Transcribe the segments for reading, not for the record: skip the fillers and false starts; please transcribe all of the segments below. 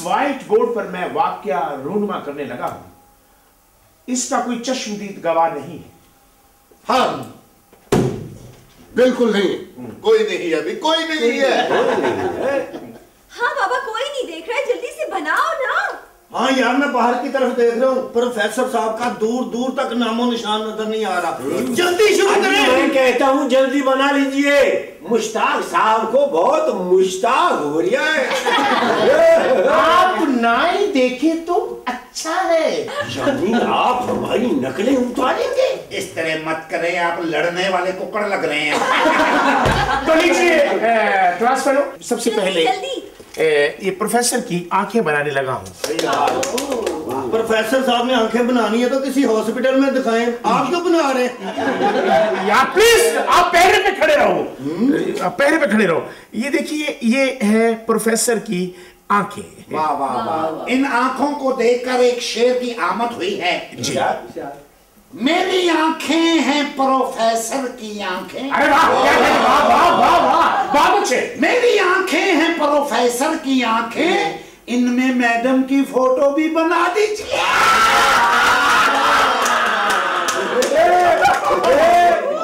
White board पर मैं वाक्या रूनुमा करने लगा हूं, इसका कोई चश्मदीद गवाह नहीं है। हाँ, बिल्कुल नहीं, कोई नहीं है, अभी कोई नहीं है। हाँ बाबा, कोई नहीं देख रहा है, जल्दी से बनाओ ना। हाँ यार, मैं बाहर की तरफ देख रहा हूँ, प्रोफेसर साहब का दूर दूर तक नामो निशान नजर नहीं आ रहा। जल्दी शुरू करें। मैं कहता हूँ जल्दी बना लीजिए, मुश्ताक साहब को बहुत मुश्ताक हो रहा है। आप ना ही देखे तो अच्छा है। यानी आप हमारी नकलें उतारेंगे? इस तरह मत करें, आप लड़ने वाले कुकड़ लग रहे हैं। तो लीजिए क्लास फेलो, सबसे पहले जल्दी। ये प्रोफेसर की आंखें बनाने लगा हूँ। प्रोफेसर साहब ने आंखें बनानी है तो किसी हॉस्पिटल में दिखाएं, आप क्यों बना रहे हैं? या प्लीज आप पैर पे खड़े रहो, आप पैर पे खड़े रहो। ये देखिए, ये है प्रोफेसर की आंखें। वाह वाह वाह, इन आंखों को देखकर एक शेर की आमद हुई है। जी। मेरी आंखें हैं प्रोफेसर की आंखें। अरे वाह, वाह वाह वाह वाह, बहुत अच्छे। मेरी आंखें हैं प्रोफेसर की आंखें, इनमें मैडम की फोटो भी बना दीजिए।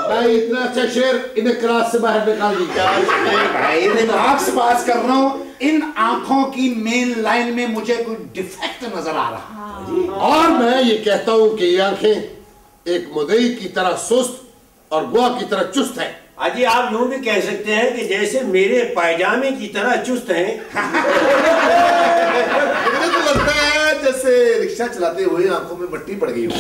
भाई इतना अच्छा शेर इन्हें क्लास से बाहर निकाल दीजिए। भाई दिमाग से बात कर रहा हूँ, इन आंखों की मेन लाइन में मुझे कोई डिफेक्ट नजर आ रहा। और मैं ये कहता हूँ कि ये आंखें एक मुदई की तरह सुस्त और गुआ की तरह चुस्त है। अजी आप यूं भी कह सकते हैं कि जैसे मेरे पायजामे की तरह चुस्त हैं। मुझे तो लगता है जैसे रिक्शा चलाते हुए आंखों में मट्टी पड़ गई हो।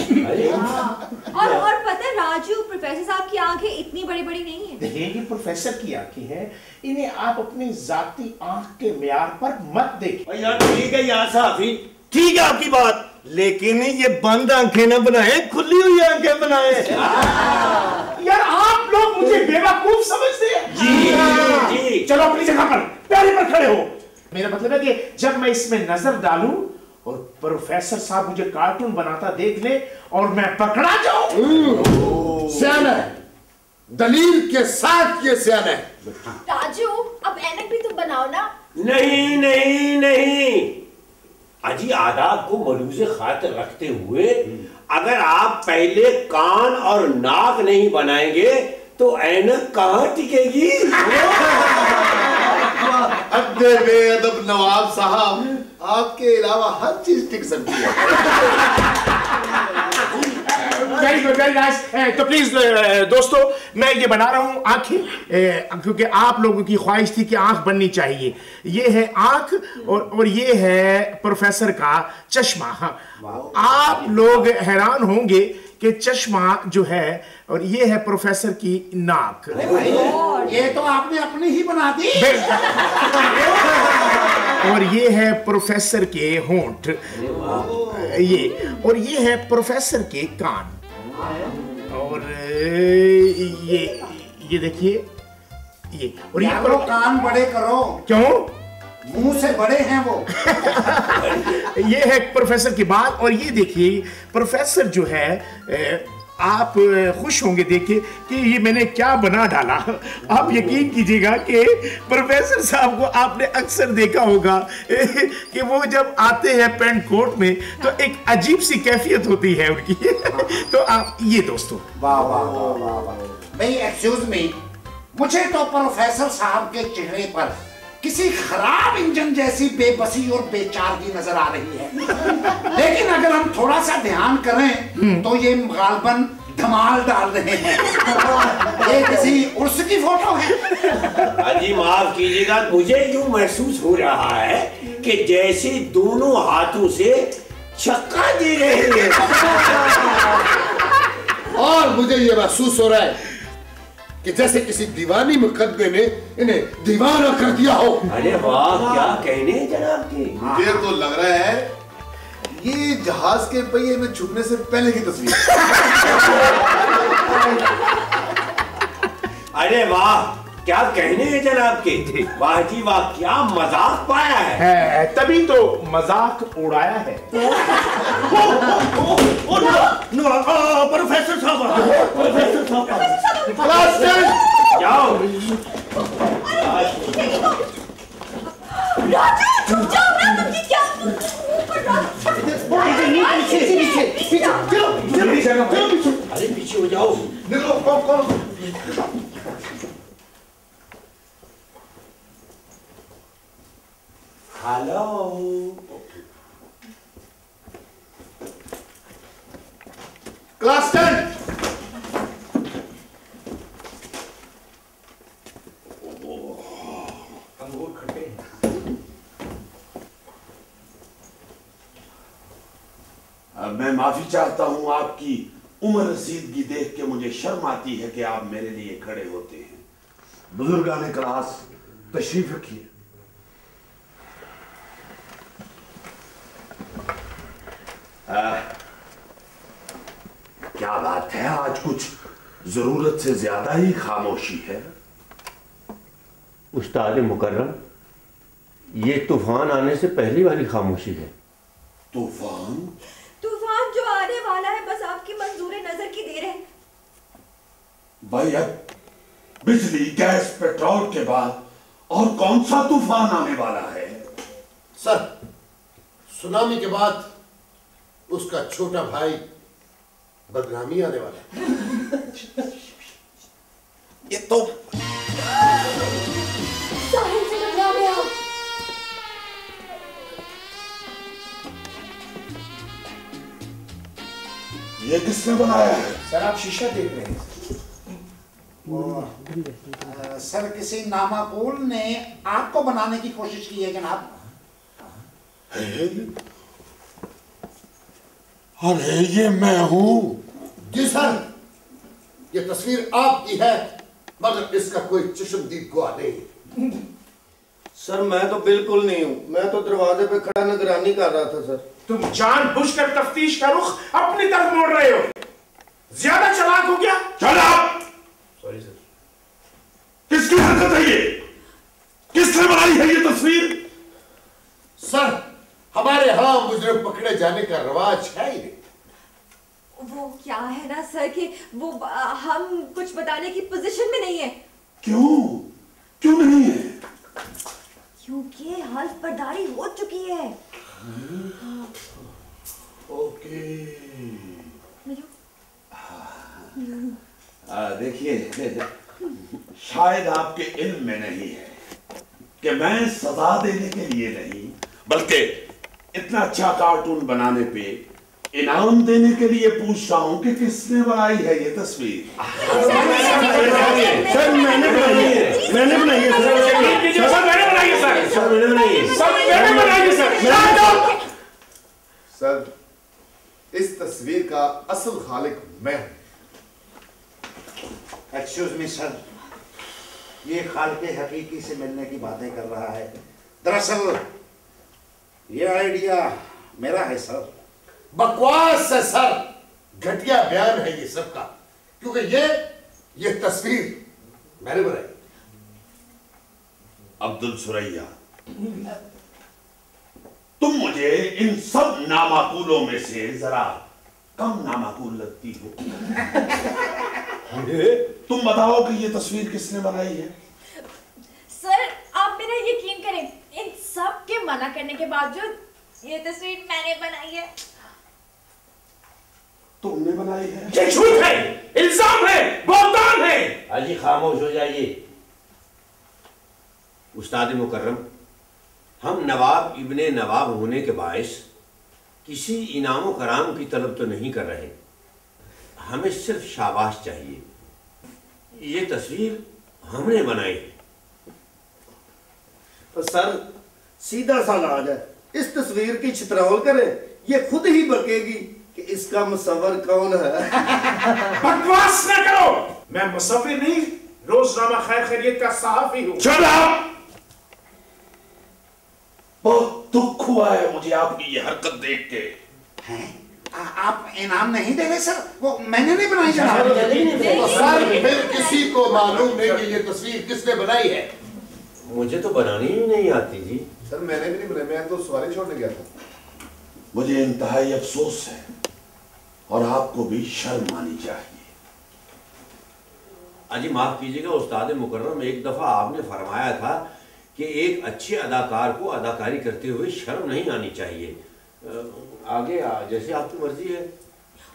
और पता है राजू, प्रोफेसर साहब की आंखें इतनी बड़ी बड़ी नहीं है। देखिए, ये प्रोफेसर की आंखें हैं, इन्हें आप अपनी जाती आंख के म्यार पर मत देखें। यार ठीक है यार साहबी, ठीक है आपकी बात, लेकिन ये बंद आंखें न बनाए, खुली हुई आंखें बनाए। यार आप लोग मुझे बेवकूफ समझते हैं। जी। चलो अपनी जगह पर पैर पर खड़े हो। मेरा मतलब है कि जब मैं इसमें नजर डालूं और प्रोफेसर साहब मुझे कार्टून बनाता देख ले और मैं पकड़ा जाऊं। सियाना है, दलील के साथ ये सियाना है। राजू, अब ऐनक भी तुम बनाओ ना। नहीं नहीं नहीं, अजी आदाब को मलूज़े खातिर रखते हुए अगर आप पहले कान और नाक नहीं बनाएंगे तो ऐनक कहां टिकेगी? अद्दे बेअदब नवाब साहब, आपके अलावा हर चीज टिक सकती है। Very good, very nice. तो प्लीज दोस्तों, मैं ये बना रहा हूँ आंखें, क्योंकि आप लोगों की ख्वाहिश थी कि आंख बननी चाहिए। ये है आंख और ये है प्रोफेसर का चश्मा। हाँ, आप लोग हैरान होंगे कि चश्मा जो है और ये है प्रोफेसर की नाक। ये तो आपने अपनी ही बना दी। और ये है प्रोफेसर के होंठ, ये, और ये है प्रोफेसर के कान, और ये देखिए ये, और ये कान बड़े करो। क्यों? मुंह से बड़े हैं वो। ये है प्रोफेसर की बात, और ये देखिए प्रोफेसर जो है, आप खुश होंगे देख कि ये मैंने क्या बना डाला। आप यकीन कीजिएगा कि प्रोफेसर साहब को आपने अक्सर देखा होगा कि वो जब आते हैं पेंट कोट में तो एक अजीब सी कैफियत होती है उनकी। तो आप ये दोस्तों, वाह वाह वाह वाह। भाई एक्सक्यूज मी, मुझे तो प्रोफेसर साहब के चेहरे पर किसी खराब इंजन जैसी बेबसी और बेचारगी नजर आ रही है। लेकिन अगर हम थोड़ा सा ध्यान करें तो ये गालबन धमाल डाल रहे हैं। ये किसी उर्स की फोटो है। अजी माफ कीजिएगा, मुझे यूं महसूस हो रहा है कि जैसे दोनों हाथों से छक्का दे रहे हैं। और मुझे ये महसूस हो रहा है कि जैसे किसी दीवानी मुकद्दमे ने इन्हें दीवाना कर दिया हो। अरे वाह, क्या कहने हैं जनाब की। मुझे तो लग रहा है ये जहाज के पहिए में छुपने से पहले की तस्वीर। अरे वाह, क्या कहने हैं जनाब के। वाह जी वाह, क्या मजाक पाया है। तभी तो मजाक उड़ाया है। प्रोफेसर साहब, प्रोफेसर साहब, जाओ। राजू, चुप जाओ ना, तुम क्या अरे पीछे हो जाओ। निकलो, कौन? हेलो। क्लास 10। अंगूर खट्टे। मैं माफी चाहता हूं, आपकी उम्र रसीदगी देख के मुझे शर्म आती है कि आप मेरे लिए खड़े होते हैं। बुजुर्गाने क्लास, तशरीफ रखिए। क्या बात है, आज कुछ जरूरत से ज्यादा ही खामोशी है। उस्ताद मुकर्रम, ये तूफान आने से पहली वाली खामोशी है। तूफान? तूफान जो आने वाला है, बस आपकी मंजूरे नजर की देर है। भाई, अब बिजली, गैस, पेट्रोल के बाद और कौन सा तूफान आने वाला है? सर, सुनामी के बाद उसका छोटा भाई बदनामी आने वाला है। ये तो साहिल से टकरा गया। ये किसने बनाया है? सर आप शीशा देख रहे हैं? सर किसी नामाकुल ने आपको बनाने की कोशिश की है जनाब। अरे ये मैं हूं। जी सर, ये तस्वीर आपकी है, मगर इसका कोई चश्मदीद गवाह नहीं। सर मैं तो बिल्कुल नहीं हूँ, मैं तो दरवाजे पे खड़ा निगरानी कर रहा था सर। तुम जानबूझकर तफ्तीश का रुख अपनी तरफ मोड़ रहे हो। ज्यादा चालाक हो गया। चल आप। Sorry sir. किसकी हरकत है ये? किसने बनाई है ये तस्वीर? सर, हमारे यहां मुजरिम पकड़े जाने का रवाज है ही नहीं। वो क्या है ना सर कि वो हम कुछ बताने की पोजीशन में नहीं है। क्यों नहीं है? क्योंकि हल्फ बर्दारी हो चुकी है। ओके। देखिए, शायद आपके इल्म में नहीं है कि मैं सजा देने के लिए नहीं, बल्कि इतना अच्छा कार्टून बनाने पे इनाम देने के लिए पूछ रहा हूं कि किसने बनाई है ये तस्वीर। सर मैंने बनाई है, मैंने बनाई है सर, मैंने बनाई है सर, सर मैंने बनाई है, सब मैंने बनाई है सर। सर, इस तस्वीर का असल खालिक मैं हूं। एक्सक्यूज मी सर, ये खालिक हकीकी से मिलने की बातें कर रहा है। दरअसल ये आइडिया मेरा है सर। बकवास है सर, घटिया बयान है ये सबका, क्योंकि ये तस्वीर मैंने बनाई। अब्दुल सुरैया, तुम मुझे इन सब नामाकूलों में से जरा कम नामाकूल लगती हो। तुम बताओ कि ये तस्वीर किसने बनाई है? सर आप मेरा यकीन करें, इन सब के मना करने के बावजूद ये तस्वीर मैंने बनाई है। तुमने बनाई है? ये झूठ है, इल्जाम है, बहतान है। हाजी खामोश हो जाइए। उस्ताद मुकर्रम, हम नवाब इब्ने नवाब होने के बायस किसी इनाम कराम की तलब तो नहीं कर रहे, हमें सिर्फ शाबाश चाहिए। ये तस्वीर हमने बनाई है। तो सर सीधा सा इलाज है, इस तस्वीर की छितरौल करें, ये खुद ही बकेगी कि इसका मुसव्वर कौन है। बकवास न करो, मैं मुसव्विर नहीं, रोजनामा खैर खैरियत का सहाफी हूं। चल आप। बहुत दुख हुआ है मुझे आपकी ये हरकत देख के। हैं? आप इनाम नहीं दे रहे सर? वो मैंने नहीं बनाई जनाब। तो सर, फिर किसी को मालूम नहीं कि ये तस्वीर किसने बनाई है? मुझे तो बनानी ही नहीं आती जी। सर मैंने भी नहीं बनाई, मैं तो सवारी छोड़ने गया था। मुझे इंतहाई अफसोस है और आपको भी शर्म आनी चाहिए। अजी माफ कीजिएगा उस्ताद मुकर्रम, एक दफा आपने फरमाया था कि एक अच्छे अदाकार को अदाकारी करते हुए शर्म नहीं आनी चाहिए। आगे जैसे आपकी मर्जी है।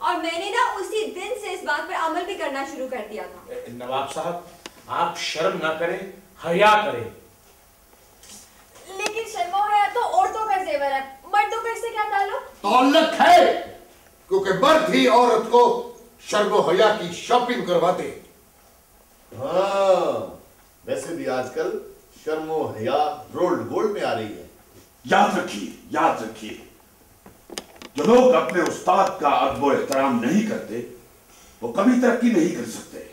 और मैंने ना उसी दिन से इस बात पर अमल भी करना शुरू कर दिया था। नवाब साहब, आप शर्म ना करें, हया करें। लेकिन शर्म और हया तो औरतों का जेवर है, मर्दों का इससे क्या ताल्लुक? ताल्लुक है, क्योंकि मर्द ही औरत को शर्म और हया की शॉपिंग करवाते। हाँ, वैसे भी आजकल शर्म और हया रोल्ड गोल्ड में आ रही है। याद रखिए, जो लोग अपने उस्ताद का अदब एहतराम नहीं करते वो कभी तरक्की नहीं कर सकते।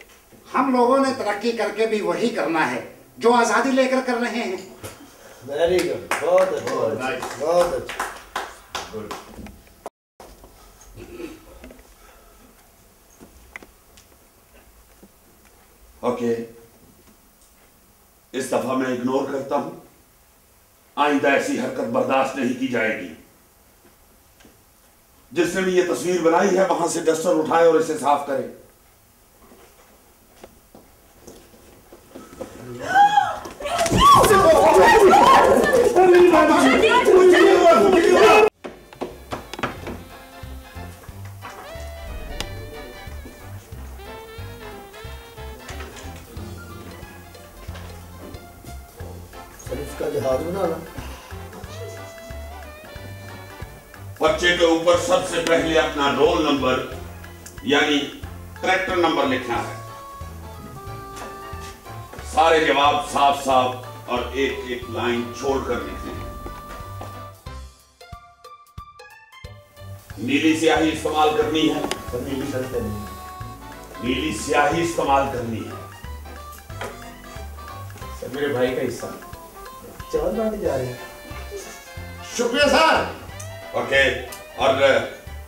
हम लोगों ने तरक्की करके भी वही करना है जो आजादी लेकर कर रहे हैं। वेरी गुड, बहुत अच्छा, बहुत अच्छा, गुड। ओके, इस दफा मैं इग्नोर करता हूं। आइंदा ऐसी हरकत बर्दाश्त नहीं की जाएगी। जिसने भी ये तस्वीर बनाई है वहां से डस्टर उठाए और इसे साफ करे। इसका जहाज बनाना। बच्चे के ऊपर सबसे पहले अपना रोल नंबर यानी ट्रैक्टर नंबर लिखना है। सारे जवाब साफ साफ और एक एक लाइन छोड़कर लिखने हैं। नीली स्याही इस्तेमाल करनी है। नीली स्याही इस्तेमाल करनी है। सर, मेरे भाई का हिस्सा चावल बनाने जा रहे हैं। शुक्रिया सर। ओके, और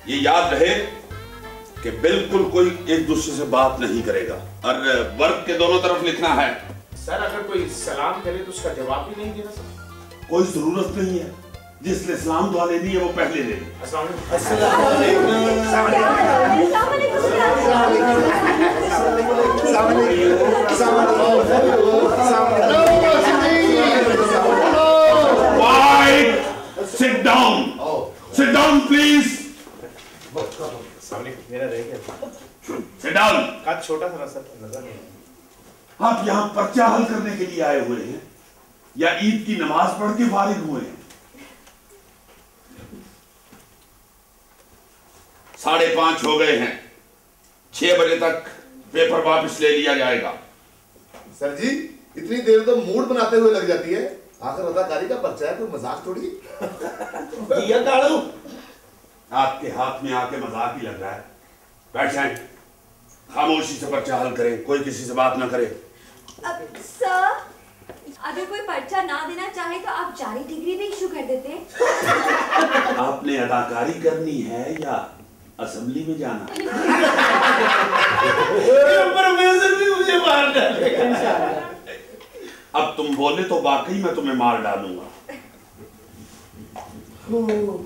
ये याद रहे कि बिल्कुल कोई एक दूसरे से बात नहीं करेगा और वर्क के दोनों तरफ लिखना है। सर, अगर कोई सलाम करे तो उसका जवाब भी नहीं देना सर। कोई जरूरत नहीं है, जिसने सलाम दुआ लेनी है वो पहले ले ले। Sit down. Sit down, please. मेरा रह गया। Sit down. काट छोटा था ना सर, नजर नहीं। आप यहाँ पर्चा हल करने के लिए आए हुए हैं या ईद की नमाज पढ़ के फारिग हुए हैं? 5:30 हो गए हैं। 6 बजे तक पेपर वापस ले लिया जाएगा। सर जी, इतनी देर तो मूड बनाते हुए लग जाती है। आखिर अदाकारी का पर्चा है, कोई मजाक थोड़ी। ये काड़ू आपके हाथ में आके मजाक ही लग रहा है। बैठ जाएं, खामोशी से पर्चा हल करें, कोई किसी से बात ना करे। सर, अगर कोई पर्चा ना देना चाहे तो आप जारी डिग्री भी इशू कर देते। आपने अदाकारी करनी है या असेंबली में जाना? प्रोफेसर भी मुझे मार डालेगा। अब तुम बोले तो वाकई मैं तुम्हें मार डालूंगा।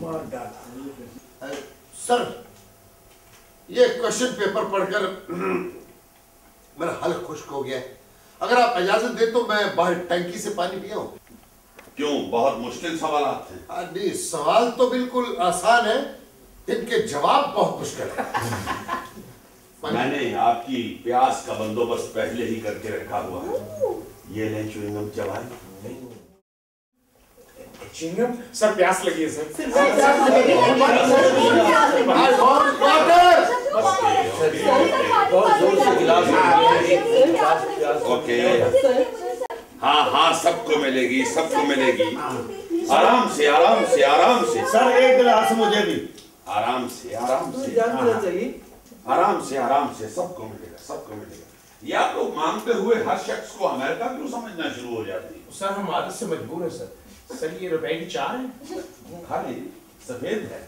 मार डाला। सर, ये क्वेश्चन पेपर पढ़कर मेरा हल्क खुश्क हो गया है। अगर आप इजाजत दें तो मैं बाहर टंकी से पानी पिया हूं। क्यों, बहुत मुश्किल सवाल हैं? नहीं, सवाल तो बिल्कुल आसान है, इनके जवाब बहुत मुश्किल है। मैंने आपकी प्यास का बंदोबस्त पहले ही करके रखा हुआ है। ये ले च्युइंगम चबाएं। चिंगम सर, प्यास लगी है सर। बहुत जोर से गिलास। ओके, हाँ हाँ, सबको मिलेगी, सबको मिलेगी। आराम से आराम से आराम से। सर, एक गिलास मुझे भी। आराम से आराम से आराम से आराम से, सबको मिलेगा, सबको मिलेगा। ये आप लोग मांगते हुए हर शख्स को अमेरिका क्यों समझना शुरू हो जाती है? सर, हम आदत से मजबूर है सर। सर, ये रुपए की चार है। खाली सफेद है।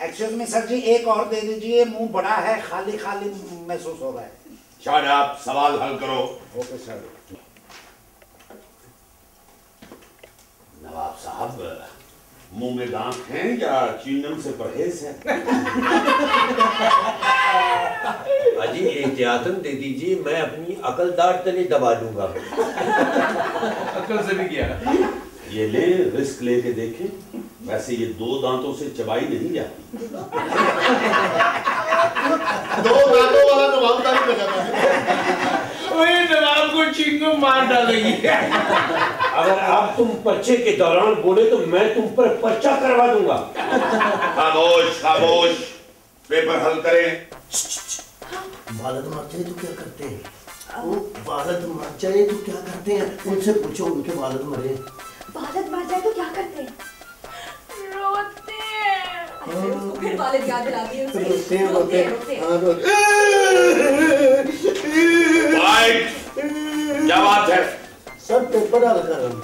एक्सक्यूज मी सर जी, एक और दे दीजिए, मुंह बड़ा है, खाली खाली महसूस हो रहा है। शायद आप सवाल हल करो। Okay sir. नवाब साहब, मुंह में दांत हैं या च्युइंगम से परहेज है? अजी एहतियातन दे दीजिए, मैं अपनी अकलदार तले दबा दूंगा। अकल से भी किया। ये ले, रिस्क लेके देखें। वैसे ये 2 दांतों से चबाई नहीं जाती। 2 दांतों वाला नवाबदारी में जाता है। वही नवाब को चिंगम मार डालेगी। अगर आप तुम पर्चे के दौरान बोले तो मैं तुम पर पर्चा करवा दूंगा। खामोश खामोश, पेपर हल करें। वालद मर जाए तो क्या करते हैं? वो वालद मर जाए तो क्या करते हैं? उनसे पूछो, उनके वालद मरे। वालद मर जाए तो क्या करते हैं? रोते हैं। अरे उसको फिर वालिद याद दिला दिए उसे। रोते हैं, रोते हैं। रोते हैं। हाँ, रोते क्या बात है? सब पेपर हल कर रहे हैं।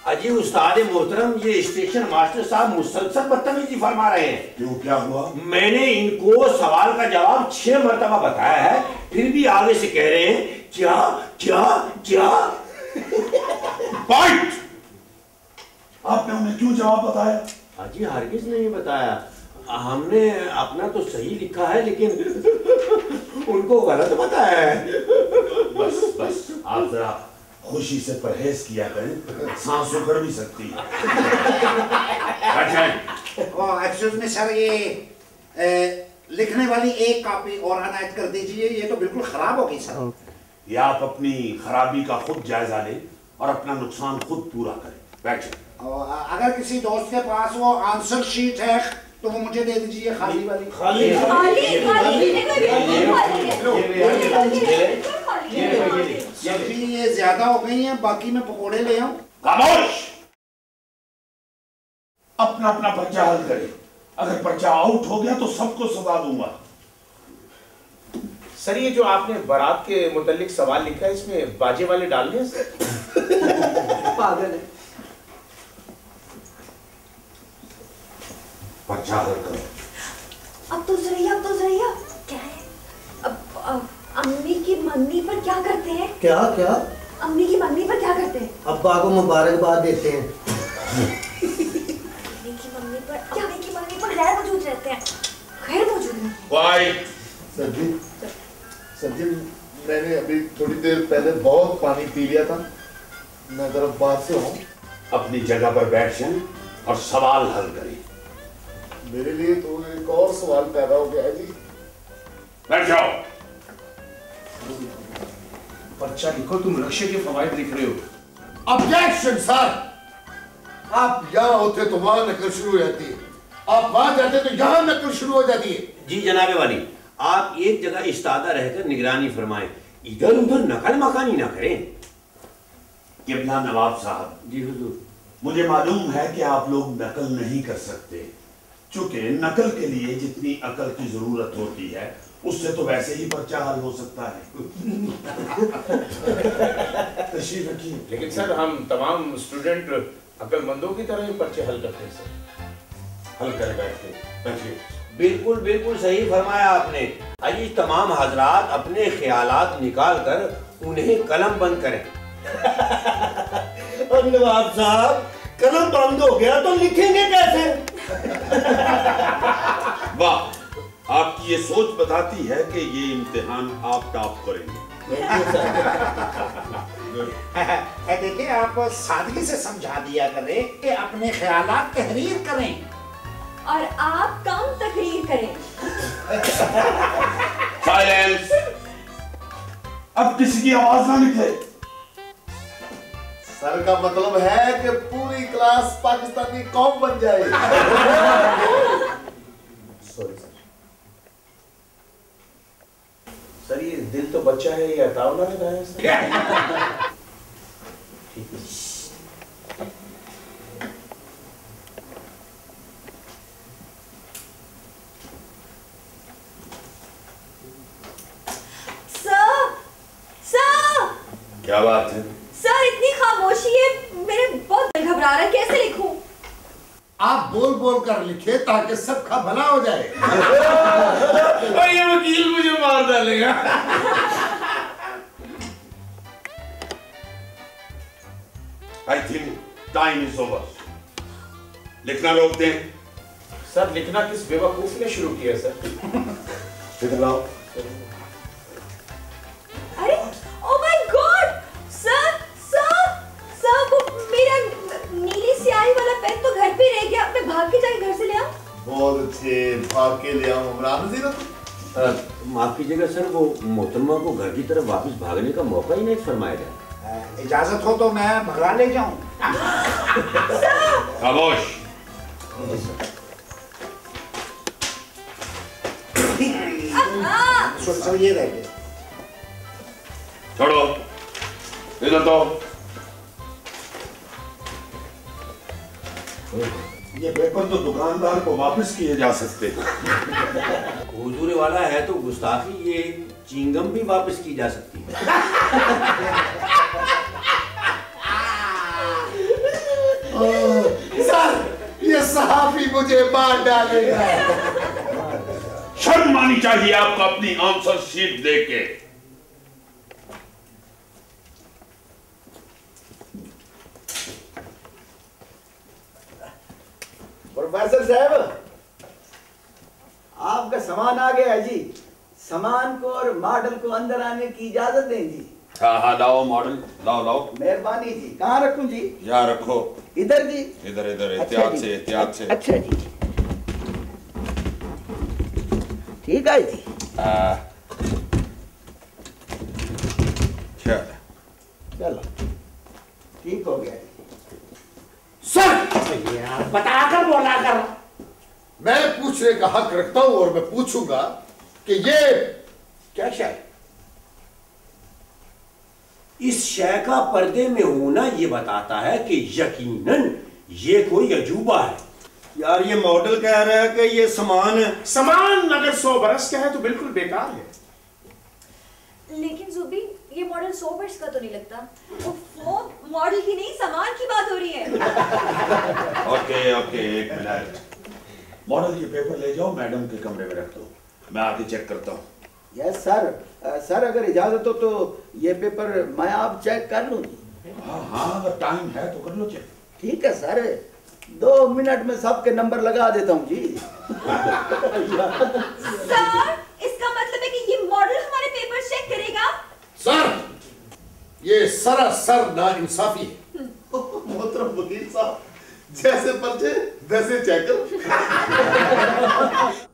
अजी उस्ताद मोहतरम, ये स्टेशन मास्टर साहब मुसलसल बदतमीजी फरमा रहे हैं। क्यों, क्या हुआ? मैंने इनको सवाल का जवाब 6 मरतबा बताया है, फिर भी आगे से कह रहे हैं क्या क्या क्या। पॉइंट। आपने उन्हें क्यों जवाब बताया? अजी हरगिज नहीं बताया, हमने अपना तो सही लिखा है लेकिन उनको गलत बताया है। बस बस, आप जरा खुशी से परहेज किया करें, सांस उखड़ भी सकती है। एक्सक्यूज मी सर, ये लिखने वाली एक कॉपी और अनायत कर दीजिए, ये तो बिल्कुल खराब हो गई सर। या आप अपनी खराबी का खुद जायजा लें और अपना नुकसान खुद पूरा करें। बैठिए। अगर किसी दोस्त के पास वो आंसर शीट है तो वो मुझे दे दीजिए, खाली वाली। खाली सब्जी ये ज्यादा हो गई है, बाकी मैं पकोड़े ले आऊं। खामोश। अपना अपना पर्चा हल करें। अगर पर्चा आउट हो गया तो सबको सजा दूंगा। सर ये जो आपने बारात के मुतालिक सवाल लिखा है, इसमें बाजे वाले डालने हैं सर? पागल है। पर्चा हल करो। अब तो जरिया क्या है? अब अम्मी की मंगनी पर क्या करते हैं? क्या क्या? अम्मी की मंगनी पर क्या करते हैं? अब्बा को मुबारकबाद देते हैं। अम्मी की मंगनी पर गैर मौजूद रहते हैं। गैर मौजूद नहीं। वाई। सर जी मैंने अभी थोड़ी देर पहले बहुत पानी पी लिया था, मैं जरा बाहर से हूँ। अपनी जगह पर बैठ जाएं और सवाल हल करें। मेरे लिए तो एक और सवाल पैदा हो गया है जी। बैठ जाओ। पर्चा लिखो, तुम नक्शे के फवाइद लिख रहे हो। ऑब्जेक्शन सर, आप यहाँ होते तो वहां नकल शुरू हो जाती है, आप वहां जाते तो यहाँ नकल शुरू हो जाती है। जी जनाबे वाली, आप एक जगह इस्तादा रहकर निगरानी फरमाएं, इधर उधर नकल मकानी ना करें। किबला नवाब साहब। जी हुजूर। मुझे मालूम है कि आप लोग नकल नहीं कर सकते, चूंकि नकल के लिए जितनी अकल की जरूरत होती है उससे तो वैसे ही पर्चा हल हो सकता है। तशरीफ रखिए। लेकिन सर हम तमाम स्टूडेंट अक्लमंदों की तरह ही पर्चे हल करते हैं सर। हल कर बैठ के बैठिए। बिल्कुल बिल्कुल सही फरमाया आपने। अजी तमाम हजरात अपने ख्यालात निकाल कर उन्हें कलम बंद करें। अब नवाब साहब, कलम बंद हो गया तो लिखेंगे कैसे? वाह, आपकी ये सोच बताती है कि ये इम्तिहान आप टॉप करेंगे। देखिए आप सादगी से समझा दिया करें कि अपने ख्यालात तहरीर करें और आप कम तकरीर करें। साइलेंस। अब किसी की आवाज ना निकले। सर का मतलब है कि पूरी क्लास पाकिस्तानी कौम बन जाए। सॉरी सर ये दिल तो बच्चा है, ये अतावला लगा है सर। ठीक है। सर क्या बात है? सर इतनी खामोशी है, मेरे बहुत दिल घबरा रहा है, कैसे लिखूं? आप बोल बोल कर लिखे ताकि सबका भला हो जाए। और ये वकील मुझे मार डालेगा। I think time is over. लिखना रोक दें। सर लिखना किस बेवकूफ ने शुरू किया सर? इधर लाओ। अरे ओ माय गॉड सर वो मेरा नीली स्याही वाला पेन तो घर पे रह गया। भाग के जाके घर से ले आओ। बहुत अच्छे, भाग के ले आओ इमरान नज़ीर। माफ कीजिएगा सर, वो मोहतरमा को घर की तरफ वापस भागने का मौका ही नहीं फरमाया जाए। इजाजत हो तो मैं भगा ले जाऊं। खामोश। सो ये रह गया। छोड़ो, इधर तो। ये पेपर तो दुकानदार को वापस किए जा सकते हैं। हुजूर वाला है तो गुस्ताखी, ये चिंगम भी वापस की जा सकती है। सर, ये सहाफी मुझे मार डालेगा। शर्म आनी चाहिए आपको अपनी आंसर शीट देख के। प्रोफेसर साहब, आपका सामान आ गया है जी। सामान को और मॉडल को अंदर आने की इजाजत दें जी। हाँ हाँ, लाओ मॉडल, लाओ लाओ। मेहरबानी जी। कहाँ रखूं जी? यहाँ रखो। इधर जी? इधर इधर, अच्छा एहतियात जी। से, एहतियात से। अच्छा जी, ठीक है जी। चलो ठीक हो गया जी। सर, बताकर बोला कर। मैं पूछने का हक रखता हूं और मैं पूछूंगा कि ये क्या शय? इस शय का पर्दे में होना ये बताता है कि यकीनन ये कोई अजूबा है। यार ये मॉडल कह रहा है कि ये सामान है। सामान अगर 100 बरस का है तो बिल्कुल बेकार है। लेकिन जुबी, ये मॉडल 100 वर्ष का तो नहीं लगता। वो मॉडल की नहीं, सामान की बात हो रही है। ओके ओके, एक मिनट। मॉडल, ये पेपर ले जाओ, मैडम के कमरे में रख दो, मैं आके चेक करता हूँ। Yes sir. सर अगर इजाजत हो तो ये पेपर मैं आप चेक कर लूँ। हाँ हाँ, अगर टाइम है तो कर लो चेक। ठीक है सर, 2 मिनट में सबके नंबर लगा देता हूँ जी। सर, इसका मतलब है कि ये मॉडल हमारे पेपर चेक करेगा? सर, ये सरासर नाइंसाफी है। मोहतरम वकील साहब, जैसे पर्चे वैसे चेक।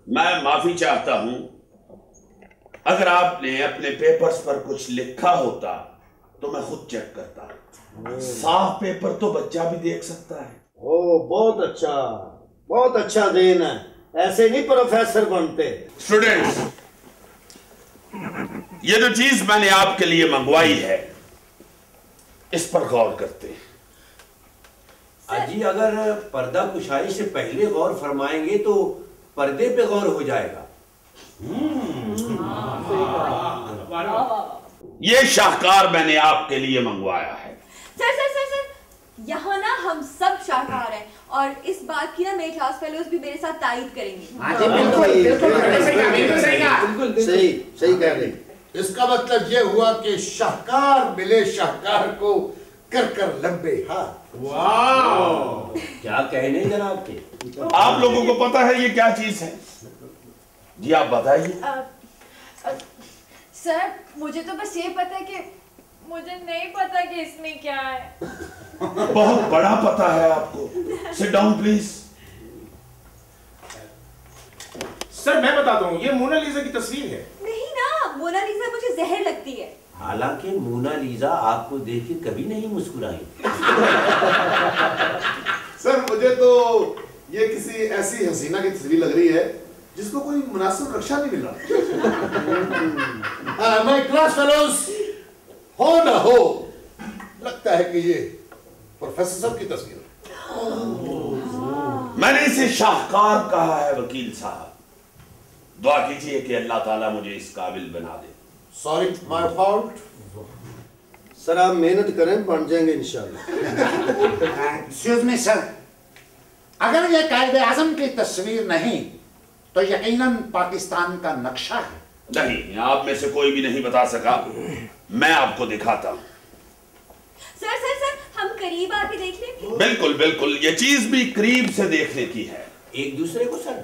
मैं माफी चाहता हूं, अगर आपने अपने पेपर्स पर कुछ लिखा होता तो मैं खुद चेक करता। साफ पेपर तो बच्चा भी देख सकता है। ओ बहुत अच्छा देन है। ऐसे नहीं प्रोफेसर बनते। स्टूडेंट्स, ये जो चीज मैंने आपके लिए मंगवाई है, इस पर गौर करते हैं। अजी, अगर पर्दा कुशाई से पहले गौर फरमाएंगे तो पर्दे पे गौर हो जाएगा। ये शाहकार मैंने आपके लिए मंगवाया है। सर सर सर सर, यहाँ ना हम सब शाहकार हैं और इस बात की ना मेरे क्लास फेलोज भी मेरे साथ तायद करेंगे। हाँ जी, बिल्कुल सही कह रही। इसका मतलब ये हुआ कि शाहकार मिले शाहकार को, कर कर लंबे हाथ। वाह, क्या कहने जनाब के। आप लोगों को पता है ये क्या चीज है? जी आप बताइए। सर, मुझे तो बस ये पता है कि मुझे नहीं पता कि इसमें क्या है। बहुत बड़ा पता है आपको। Sit down please. सर मैं बताता हूँ, ये मोनालिसा की तस्वीर है। नहीं ना, मोनालिसा मुझे जहर लगती है। हालांकि मोनालिसा आपको देख के कभी नहीं मुस्कुराई। सर मुझे तो ये किसी ऐसी हसीना की तस्वीर लग रही है जिसको कोई मुनासिब रक्षा नहीं मिल रहा। माय क्लास फेलोज, हो ना हो, लगता है कि ये प्रोफेसर साहब की तस्वीर है। मैंने इसे शाहकार कहा है वकील साहब। दुआ कीजिए कि अल्लाह ताला मुझे इस काबिल बना दे। Sorry, my fault. सर आप मेहनत करें, बन जाएंगे इंशाल्लाह। एक्सक्यूज मी सर, अगर ये कायदे आजम की तस्वीर नहीं तो यकीनन पाकिस्तान का नक्शा है। नहीं, आप में से कोई भी नहीं बता सका। मैं आपको दिखाता हूँ। सर सर सर, हम करीब आके देख लें? बिल्कुल बिल्कुल, ये चीज भी करीब से देखने की है। एक दूसरे को सर,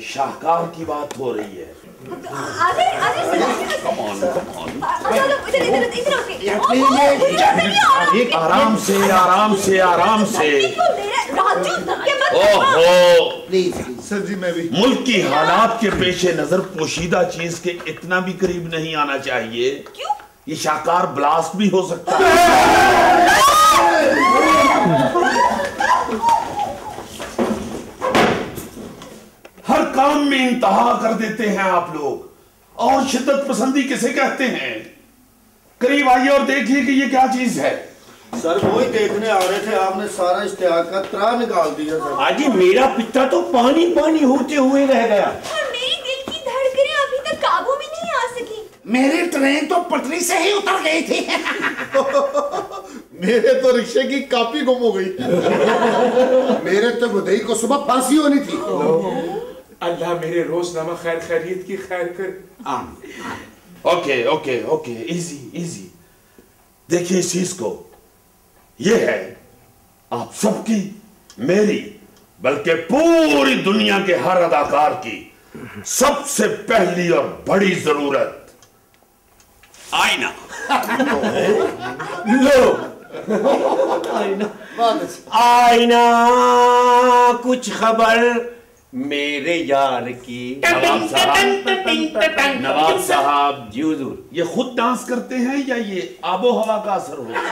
शाहकार की बात हो रही है। आगे आगे sir, come on come on. इधर इधर इधर ओके। आराम से आराम से आराम से। राजू, ये मत ओहो प्लीज सर जी मैं भी। मुल्क की हालात के पेशे नजर पोशीदा चीज के इतना भी करीब नहीं आना चाहिए। क्यों? ये शाकार ब्लास्ट भी हो सकता है। हर काम में इंतहा कर देते हैं आप लोग। और शिद्दत पसंदी किसे कहते हैं? करीब आइए और देखिए कि ये क्या चीज है। सर वो ही देखने आ रहे थे, आपने सारा इश्तिहार का त्रा निकाल दिया सर। हाजी मेरा पिता तो पानी पानी होते हुए रह गया। और मेरी दिल की धड़कनें अभी तक काबू में नहीं आ सकी। मेरी ट्रेन तो पटरी से ही उतर गई थी। मेरे तो रिक्शे की कापी गुम हो गई। मेरे तो बुधई को सुबह फांसी होनी थी। अल्लाह मेरे रोजनामा खैर खैरियत की खैर कर। Okay okay okay, easy easy. देखिए इस चीज को, ये है आप सबकी, मेरी, बल्कि पूरी दुनिया के हर अदाकार की सबसे पहली और बड़ी जरूरत, आईना। लो आईना, कुछ खबर मेरे यार की। नवाब साहब जी हुजूर। ये खुद डांस करते हैं या ये आबो हवा का असर होता है?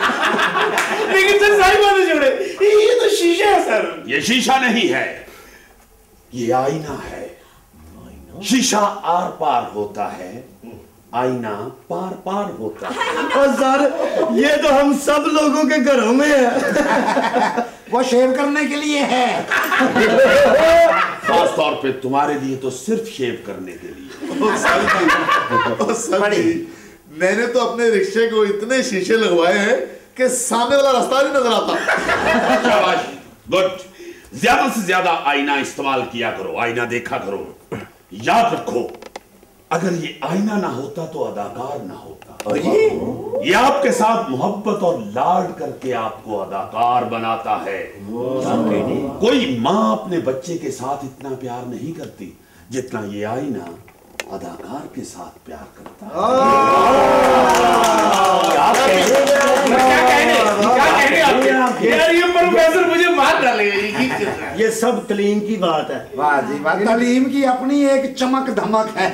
लेकिन सर सारी बातें छोड़े, ये तो शीशा है सर। ये शीशा नहीं है, ये आईना है। शीशा आर पार होता है, आईना पार पार होता है। और सर ये तो हम सब लोगों के घरों में है। वो शेव करने के लिए है। खास तौर पे तुम्हारे लिए तो सिर्फ शेव करने के लिए। सर जी, मैंने तो अपने रिक्शे को इतने शीशे लगवाए हैं कि सामने वाला रास्ता नहीं नजर आता। शाबाश, गुड। ज्यादा से ज्यादा आईना इस्तेमाल किया करो, आईना देखा करो। याद रखो, अगर ये आईना ना होता तो अदाकार ना होता। ये आपके साथ मोहब्बत और लाड करके आपको अदाकार बनाता है। कोई माँ अपने बच्चे के साथ इतना प्यार नहीं करती जितना ये आईना अदाकार के साथ प्यार करता है। यार ये प्रोफेसर मुझे मार डालेगा। ये सब तलीम की बात है। वाह जी वाह, तालीम की अपनी एक चमक धमक है।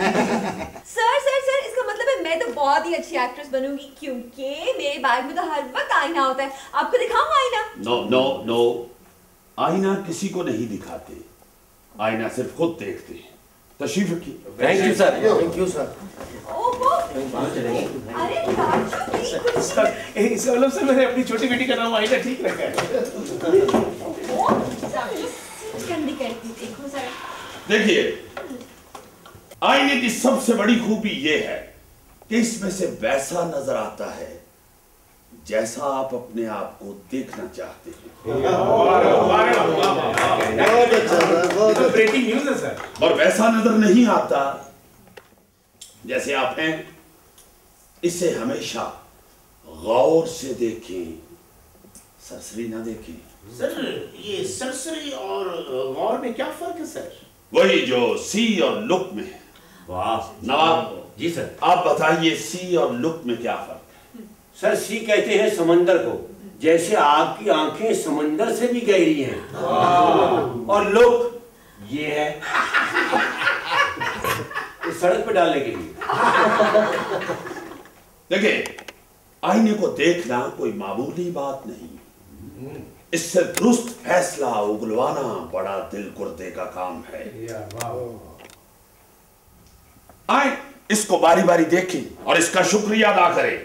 सर सर सर, इसका मतलब है मैं तो बहुत ही अच्छी एक्ट्रेस बनूंगी, क्योंकि मेरे बैग में तो हर वक्त आईना होता है। आपको दिखाऊं आईना? नो नो नो, आईना किसी को नहीं दिखाते, आईना सिर्फ खुद देखते हैं। तशरीफ रखिए। Thank you sir. Thank you sir. ओहो, अरे राजू प्लीज कुछ। इसका मतलब सर मैंने अपनी छोटी बेटी का नाम आईना ठीक रखा है। गंदी करती देखो सर। देखिए, आईने की सबसे बड़ी खूबी यह है कि इसमें से वैसा नजर आता है जैसा आप अपने आप को देखना चाहते हैं। बहुत अच्छा सर, बहुत अच्छा। ब्रेकिंग न्यूज़ है सर। और वैसा नजर नहीं आता जैसे आप हैं। इसे हमेशा गौर से देखें, सरसरी ना देखें। सर ये सरसरी और गौर में क्या फर्क है सर? वही जो सी और लुक में है। वाह नवाब जी सर। आप बताइए, सी और लुक में क्या फर्क है? सर सी कहते हैं समंदर को, जैसे आपकी आंखें समंदर से भी गहरी हैं। और लुक ये है इस सड़क पे डालने के लिए। देखिए, आईने को देखना कोई मामूली बात नहीं, इससे दुरुस्त फैसला उगलवाना बड़ा दिल कुर्दे का काम है। आए इसको बारी बारी देखें और इसका शुक्रिया अदा करें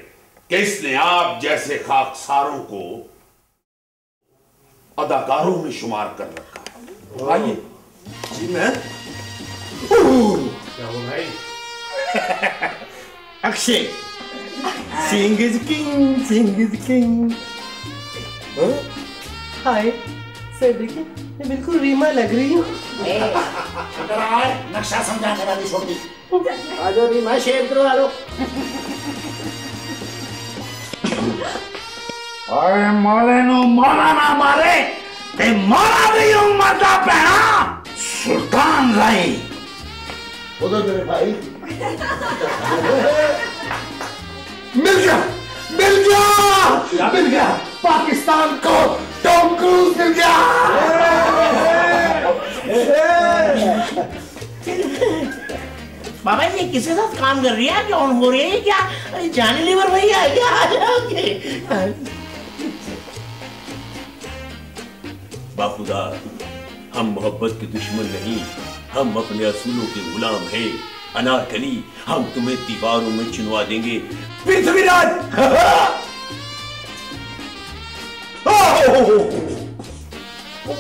कि इसने आप जैसे खाकसारों को अदाकारों में शुमार कर रखा है। आइए। जी मैं क्या हो भाई? Akshay, Singh is king, Singh is king. Hi sir, देखिए मैं बिल्कुल रीमा लग रही हूँ। नक्शा समझाने वाली छोटी। आज रीमा शेव करवा लो। ओए मोले नु मोला ना मारे ते मोला दी उम्र दा पैना सुल्तान राय। उधर मेरे भाई मिल गया, मिल गया, मिल गया। पाकिस्तान को टॉम क्रूज मिल गया। बाबा ये किसके साथ काम कर रही है, क्या ऑन हो रही है क्या? जानी लीवर भैया क्या? बाखुदा, हम मोहब्बत के दुश्मन नहीं, हम अपने असूलों के गुलाम हैं। अनारकली, हम तुम्हें दीवारों में चुनवा देंगे। पृथ्वीराज!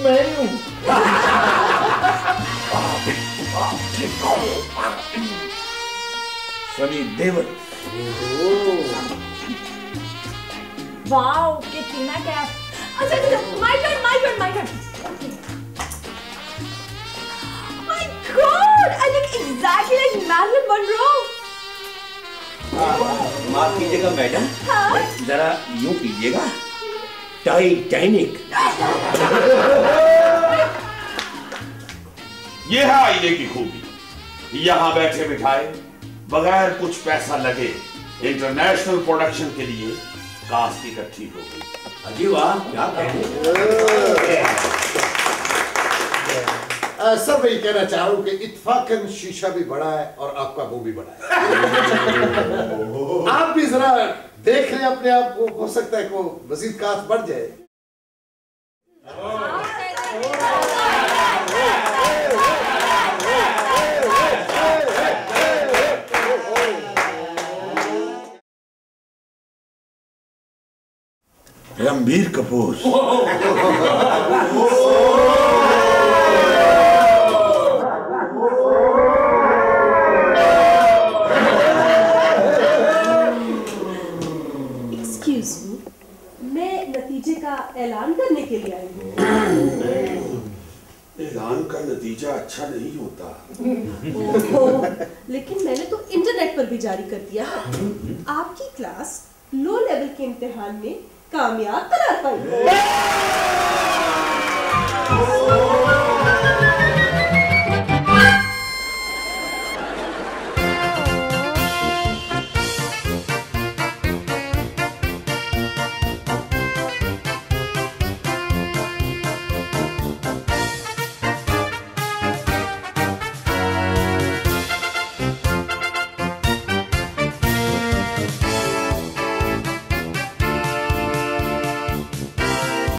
मैं हूं। सनी देवल। वाओ, कैटरीना कैफ। अच्छा, my turn. My God, I look exactly like Marilyn Monroe. माफ कीजिएगा मैडम, हाँ? जरा यूं कीजिएगा। टाइटैनिक। ये है आईने की खूबी, यहां बैठे बिठाए बगैर कुछ पैसा लगे इंटरनेशनल प्रोडक्शन के लिए कास्ट इकट्ठी हो गई। अजी वाह, क्या कहने। सर मैं ये कहना चाह रहा हूँ कि इत्फाकन शीशा भी बड़ा है और आपका मुंह भी बड़ा है। आप भी जरा देख लें अपने आप को, हो सकता है को मजीद कास्ट बढ़ जाए। रणबीर कपूर। एक्सक्यूज मी, मैं नतीजे का ऐलान करने के लिए आई हूँ। ऐलान का नतीजा अच्छा नहीं होता। लेकिन मैंने तो इंटरनेट पर भी जारी कर दिया है। आपकी क्लास लो लेवल के इम्तिहान में कामयाब करार पाई।